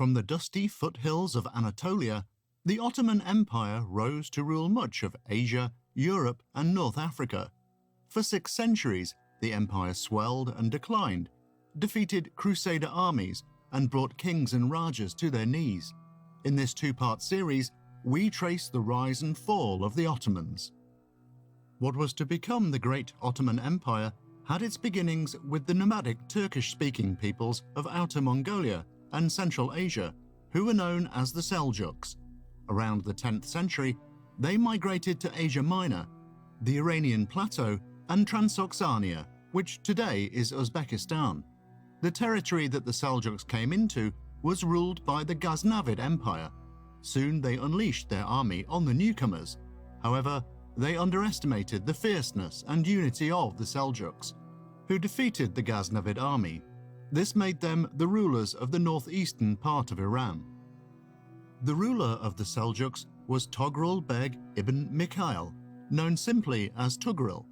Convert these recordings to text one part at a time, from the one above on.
From the dusty foothills of Anatolia, the Ottoman Empire rose to rule much of Asia, Europe, and North Africa. For 6 centuries, the empire swelled and declined, defeated Crusader armies, and brought kings and rajahs to their knees. In this 2-part series, we trace the rise and fall of the Ottomans. What was to become the great Ottoman Empire had its beginnings with the nomadic Turkish-speaking peoples of Outer Mongolia and Central Asia, who were known as the Seljuks. Around the 10th century, they migrated to Asia Minor, the Iranian plateau, and Transoxiana, which today is Uzbekistan. The territory that the Seljuks came into was ruled by the Ghaznavid Empire. Soon they unleashed their army on the newcomers. However, they underestimated the fierceness and unity of the Seljuks, who defeated the Ghaznavid army. This made them the rulers of the northeastern part of Iran. The ruler of the Seljuks was Tugral Beg ibn Mikhail, known simply as Tugral.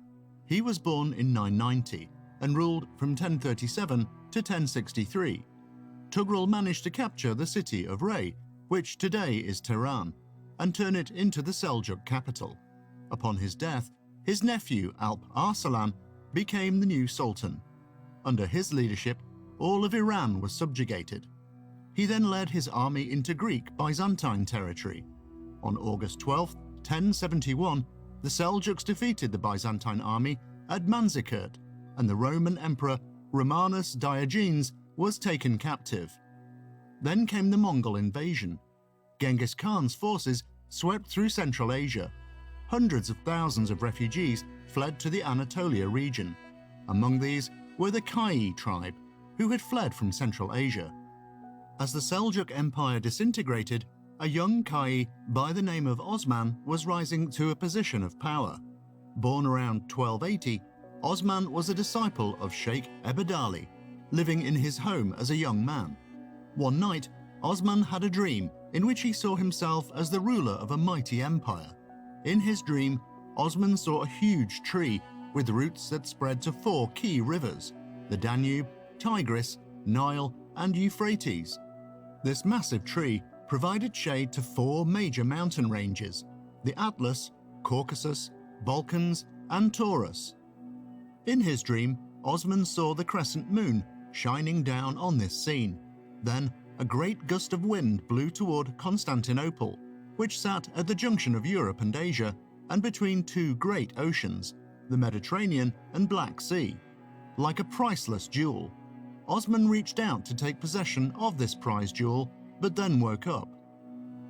He was born in 990 and ruled from 1037 to 1063. Tugral managed to capture the city of Rey, which today is Tehran, and turn it into the Seljuk capital. Upon his death, his nephew Alp Arslan became the new sultan. Under his leadership, all of Iran was subjugated. He then led his army into Greek Byzantine territory. On August 12, 1071, the Seljuks defeated the Byzantine army at Manzikert, and the Roman Emperor Romanus Diogenes was taken captive. Then came the Mongol Invasion. Genghis Khan's forces swept through Central Asia. Hundreds of thousands of refugees fled to the Anatolia region. Among these were the Kai tribe, who had fled from Central Asia. As the Seljuk Empire disintegrated, a young Kai by the name of Osman was rising to a position of power. Born around 1280, Osman was a disciple of Sheikh Ebedali, living in his home as a young man. One night, Osman had a dream in which he saw himself as the ruler of a mighty empire. In his dream, Osman saw a huge tree with roots that spread to 4 key rivers: the Danube, Tigris, Nile, and Euphrates. This massive tree provided shade to 4 major mountain ranges: the Atlas, Caucasus, Balkans, and Taurus. In his dream, Osman saw the crescent moon shining down on this scene. Then, a great gust of wind blew toward Constantinople, which sat at the junction of Europe and Asia and between 2 great oceans, the Mediterranean and Black Sea. Like a priceless jewel, Osman reached out to take possession of this prize jewel, but then woke up.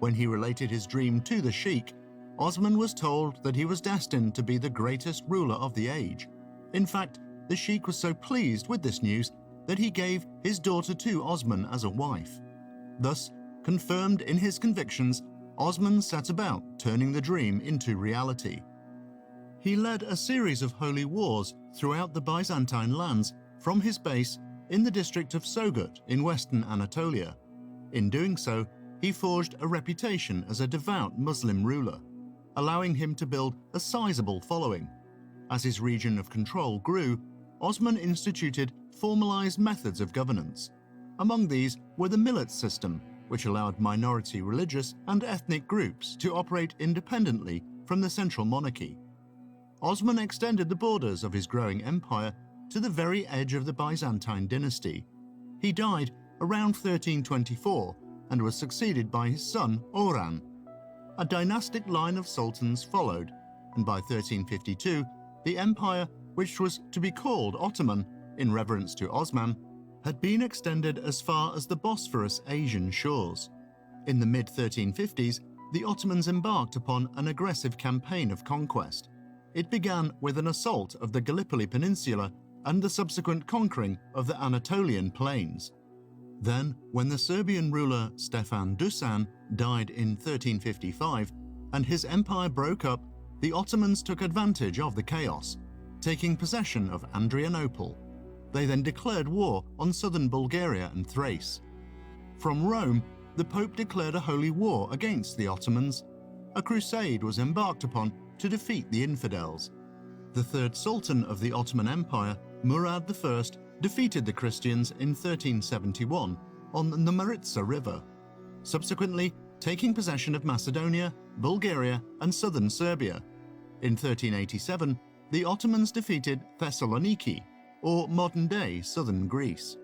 When he related his dream to the sheikh, Osman was told that he was destined to be the greatest ruler of the age. In fact, the sheikh was so pleased with this news that he gave his daughter to Osman as a wife. Thus, confirmed in his convictions, Osman set about turning the dream into reality. He led a series of holy wars throughout the Byzantine lands from his base in the district of Sogut in western Anatolia. In doing so, he forged a reputation as a devout Muslim ruler, allowing him to build a sizable following. As his region of control grew, Osman instituted formalized methods of governance. Among these were the Millet System, which allowed minority religious and ethnic groups to operate independently from the central monarchy. Osman extended the borders of his growing empire to the very edge of the Byzantine dynasty. He died around 1324 and was succeeded by his son Orhan. A dynastic line of sultans followed, and by 1352, the empire, which was to be called Ottoman in reverence to Osman, had been extended as far as the Bosphorus Asian shores. In the mid-1350s, the Ottomans embarked upon an aggressive campaign of conquest. It began with an assault of the Gallipoli Peninsula and the subsequent conquering of the Anatolian plains. Then, when the Serbian ruler Stefan Dusan died in 1355 and his empire broke up, the Ottomans took advantage of the chaos, taking possession of Adrianople. They then declared war on southern Bulgaria and Thrace. From Rome, the Pope declared a holy war against the Ottomans. A crusade was embarked upon to defeat the infidels. The third Sultan of the Ottoman Empire, Murad I, defeated the Christians in 1371 on the Maritsa River, subsequently taking possession of Macedonia, Bulgaria, and southern Serbia. In 1387, the Ottomans defeated Thessaloniki, or modern-day southern Greece.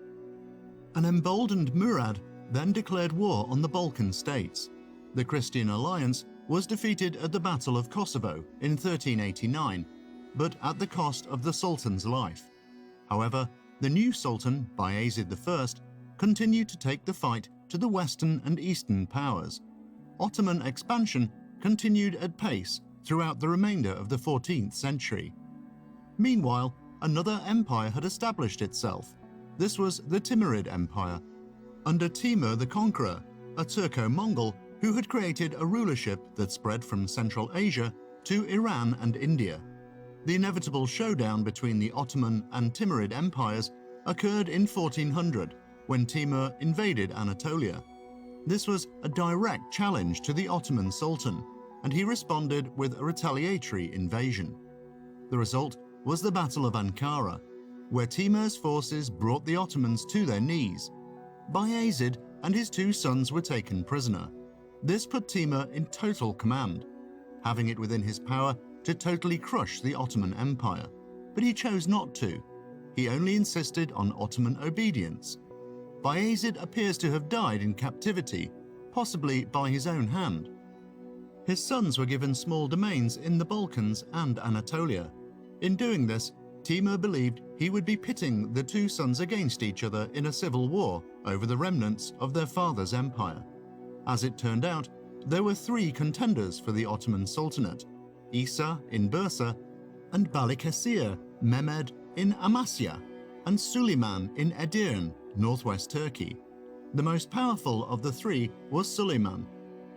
An emboldened Murad then declared war on the Balkan states. The Christian alliance was defeated at the Battle of Kosovo in 1389, but at the cost of the Sultan's life. However, the new Sultan, Bayezid I, continued to take the fight to the Western and Eastern powers. Ottoman expansion continued at pace throughout the remainder of the 14th century. Meanwhile, another empire had established itself. This was the Timurid Empire, under Timur the Conqueror, a Turco-Mongol who had created a rulership that spread from Central Asia to Iran and India. The inevitable showdown between the Ottoman and Timurid empires occurred in 1400, when Timur invaded Anatolia. This was a direct challenge to the Ottoman Sultan, and he responded with a retaliatory invasion. The result was the Battle of Ankara, where Timur's forces brought the Ottomans to their knees. Bayezid and his two sons were taken prisoner. This put Timur in total command, having it within his power to totally crush the Ottoman Empire. But he chose not to. He only insisted on Ottoman obedience. Bayezid appears to have died in captivity, possibly by his own hand. His sons were given small domains in the Balkans and Anatolia. In doing this, Timur believed he would be pitting the two sons against each other in a civil war over the remnants of their father's empire. As it turned out, there were three contenders for the Ottoman Sultanate: Isa in Bursa, and Balıkesir Mehmed in Amasya, and Suleiman in Edirne, northwest Turkey. The most powerful of the three was Suleiman,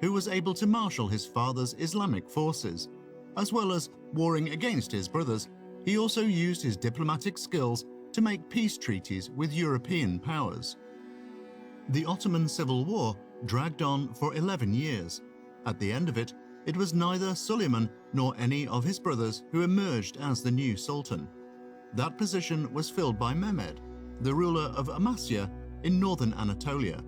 who was able to marshal his father's Islamic forces. As well as warring against his brothers, he also used his diplomatic skills to make peace treaties with European powers. The Ottoman Civil War dragged on for 11 years. At the end of it, it was neither Suleiman nor any of his brothers who emerged as the new Sultan. That position was filled by Mehmed, the ruler of Amasya in northern Anatolia.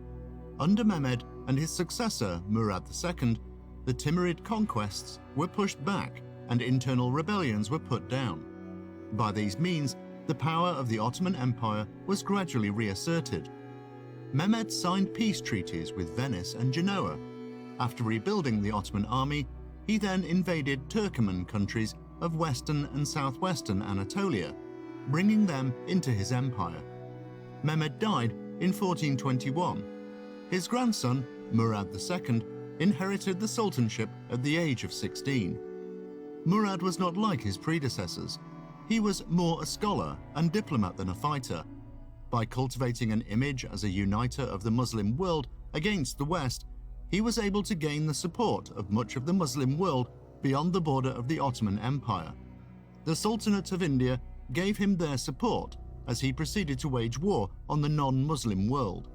Under Mehmed and his successor Murad II, the Timurid conquests were pushed back and internal rebellions were put down. By these means, the power of the Ottoman Empire was gradually reasserted. Mehmed signed peace treaties with Venice and Genoa. After rebuilding the Ottoman army, he then invaded Turkoman countries of western and southwestern Anatolia, bringing them into his empire. Mehmed died in 1421. His grandson, Murad II, inherited the sultanship at the age of 16. Murad was not like his predecessors. He was more a scholar and diplomat than a fighter. By cultivating an image as a uniter of the Muslim world against the West, he was able to gain the support of much of the Muslim world beyond the border of the Ottoman Empire. The Sultanate of India gave him their support as he proceeded to wage war on the non-Muslim world.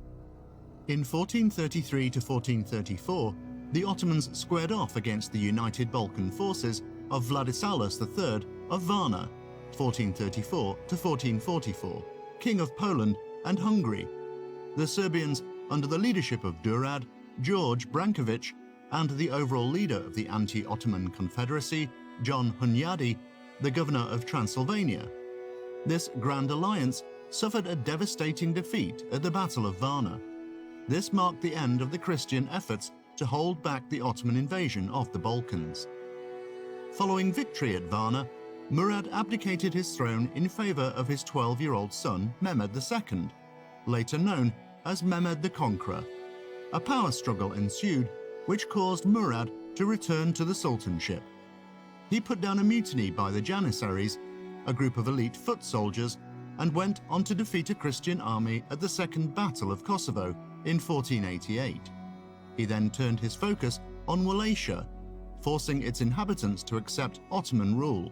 In 1433 to 1434, the Ottomans squared off against the united Balkan forces of Vladislaus III of Varna, 1434 to 1444, King of Poland and Hungary. The Serbians, under the leadership of Durad, George Brankovic, and the overall leader of the anti-Ottoman Confederacy, John Hunyadi, the governor of Transylvania. This Grand Alliance suffered a devastating defeat at the Battle of Varna. This marked the end of the Christian efforts to hold back the Ottoman invasion of the Balkans. Following victory at Varna, Murad abdicated his throne in favor of his 12-year-old son, Mehmed II, later known as Mehmed the Conqueror. A power struggle ensued, which caused Murad to return to the sultanship. He put down a mutiny by the Janissaries, a group of elite foot soldiers, and went on to defeat a Christian army at the Second Battle of Kosovo in 1488. He then turned his focus on Wallachia, forcing its inhabitants to accept Ottoman rule.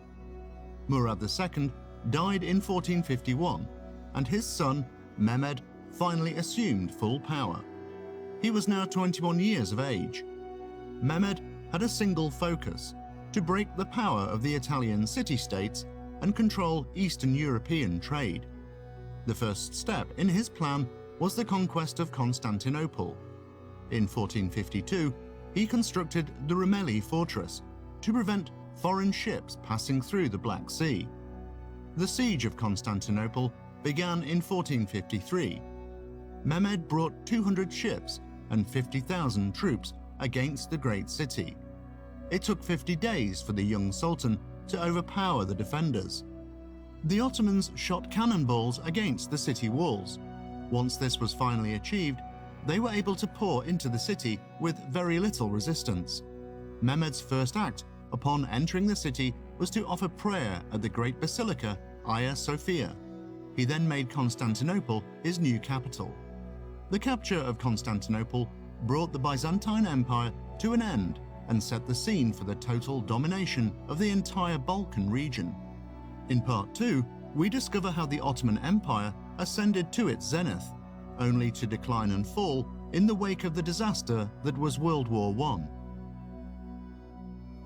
Murad II died in 1451, and his son, Mehmed, finally assumed full power. He was now 21 years of age. Mehmed had a single focus: to break the power of the Italian city-states and control Eastern European trade. The first step in his plan was the conquest of Constantinople. In 1452, he constructed the Rumeli fortress to prevent foreign ships passing through the Black Sea. The siege of Constantinople began in 1453. Mehmed brought 200 ships and 50,000 troops against the great city. It took 50 days for the young sultan to overpower the defenders. The Ottomans shot cannonballs against the city walls. Once this was finally achieved, they were able to pour into the city with very little resistance. Mehmed's first act upon entering the city was to offer prayer at the great basilica Hagia Sophia. He then made Constantinople his new capital. The capture of Constantinople brought the Byzantine Empire to an end and set the scene for the total domination of the entire Balkan region. In Part 2, we discover how the Ottoman Empire ascended to its zenith, only to decline and fall in the wake of the disaster that was World War I.